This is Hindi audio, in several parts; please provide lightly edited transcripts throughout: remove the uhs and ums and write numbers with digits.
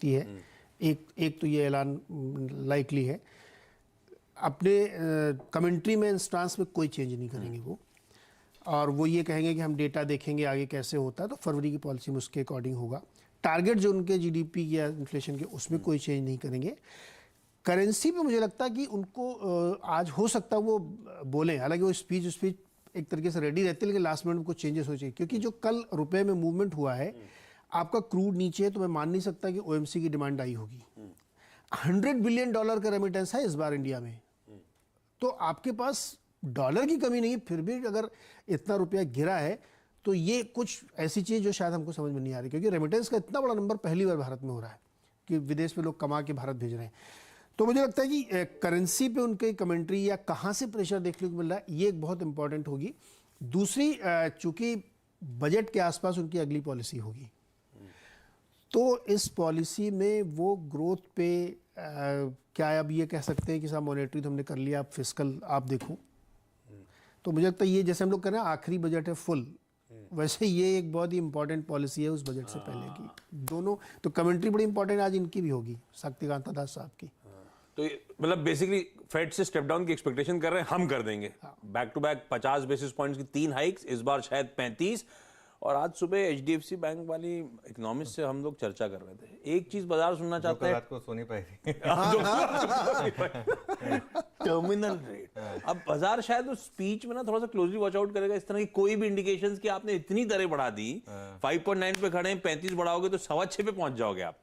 सकती है। एक तो ये ऐलान लाइकली है। अपने कमेंट्री में इंस्टांस में कोई चेंज नहीं करेंगे वो, और वो ये कहेंगे कि हम डेटा देखेंगे आगे कैसे होता है, तो फरवरी की पॉलिसी में उसके अकॉर्डिंग होगा। टारगेट जो उनके जीडीपी या इन्फ्लेशन के, उसमें कोई चेंज नहीं करेंगे। करेंसी पे मुझे लगता है कि उनको आज हो सकता है वो बोलें, हालांकि वो स्पीच एक तरीके से रेडी रहते हैं, लेकिन लास्ट मिनट में कुछ चेंजेस हो चाहिए, क्योंकि जो कल रुपए में मूवमेंट हुआ है, आपका क्रूड नीचे है, तो मैं मान नहीं सकता कि ओएमसी की डिमांड आई होगी। $100 बिलियन का रेमिटेंस है इस बार इंडिया में, तो आपके पास डॉलर की कमी नहीं, फिर भी अगर इतना रुपया गिरा है तो ये कुछ ऐसी चीज़ जो शायद हमको समझ में नहीं आ रही, क्योंकि रेमिटेंस का इतना बड़ा नंबर पहली बार भारत में हो रहा है कि विदेश में लोग कमा के भारत भेज रहे हैं। तो मुझे लगता है कि करेंसी पे उनकी कमेंट्री या कहाँ से प्रेशर देखने को मिल रहा है, ये एक बहुत इंपॉर्टेंट होगी। दूसरी, चूंकि बजट के आसपास उनकी अगली पॉलिसी होगी, तो इस पॉलिसी में वो ग्रोथ पे क्या अब ये कह सकते हैं कि साहब मॉनेटरी तो हमने कर लिया, आप फिस्कल आप देखो। तो मुझे लगता है ये जैसे हम लोग कह रहे हैं आखिरी बजट है फुल, वैसे ये एक बहुत ही इंपॉर्टेंट पॉलिसी है उस बजट से पहले की। दोनों तो कमेंट्री बड़ी इंपॉर्टेंट आज इनकी भी होगी, शक्तिकांता दास साहब की। तो मतलब बेसिकली फेड से स्टेप डाउन की एक्सपेक्टेशन कर रहे हैं, हम कर देंगे। Back to back 50 basis points की 3 हाइक्स, इस बार शायद 35। और आज सुबह एचडीएफसी बैंक वाली इकोनॉमिस्ट से हम लोग चर्चा कर रहे थे, एक चीज बाजार सुनना चाहते हैं, रात को सोनी पाई थी टर्मिनल रेट। अब बाजार शायद उस स्पीच में ना थोड़ा सा क्लोजली वॉच आउट करेगा, इस तरह की कोई भी इंडिकेशंस कि आपने इतनी दरें बढ़ा दी, 5.9 पे खड़े हैं, 35 बढ़ाओगे तो 6.25 पे पहुंच जाओगे आप।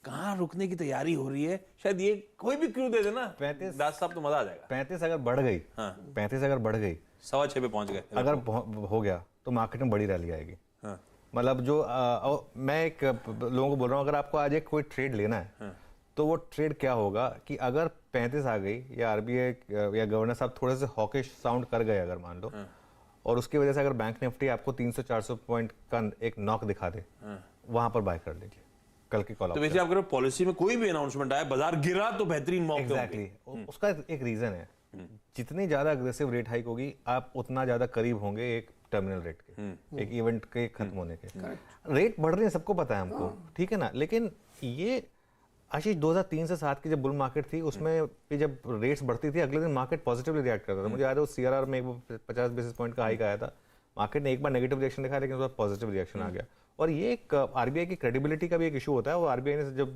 कहाँ रुकने की तैयारी हो रही है, शायद ये कोई भी क्लू दे देना 35 दास साहब, तो मजा आ जाएगा। 35 अगर बढ़ गई, 35 अगर बढ़ गई, 6.25 पे पहुंच गए अगर हो गया तो मार्केट में बड़ी रैली आएगी। मतलब जो मैं एक लोगों को बोल रहा हूँ, अगर आपको आज एक कोई ट्रेड लेना है तो वो ट्रेड क्या होगा कि अगर 35 आ गई या आरबीआई या गवर्नर साहब थोड़े से हॉकिश साउंड कर गए अगर मान लो, और उसकी वजह से अगर बैंक निफ्टी आपको 300-400 पॉइंट का एक नॉक दिखा दे, वहां पर बाय कर लीजिए कल की कॉल। तो वैसे आप पॉलिसी में कोई भी अनाउंसमेंट आया, बाजार गिरा तो बेहतरीन मौके एग्जैक्टली उसका एक रीजन है, जितनी ज्यादा अग्रेसिव रेट हाइक होगी आप उतना ज्यादा करीब होंगे एक टर्मिनल रेट के, एक इवेंट के खत्म होने के। रेट बढ़ रहे हैं, सबको पता है हमको, ठीक है ना, लेकिन ये आशीष 2003 से 7 की जब बुल मार्केट थी, उसमें भी जब रेट्स बढ़ती थी अगले दिन मार्केट पॉजिटिवली रिएक्ट करता था। मुझे याद है उस सीआरआर में 50 बेसिस पॉइंट का हाइक आया था, मार्केट ने एक बार नेगेटिव रिएक्शन दिखाया, लेकिन उसका पॉजिटिव रिएक्शन आ गया। और ये एक आरबीआई की क्रेडिबिलिटी का भी एक इशू होता है। वो आरबीआई ने जब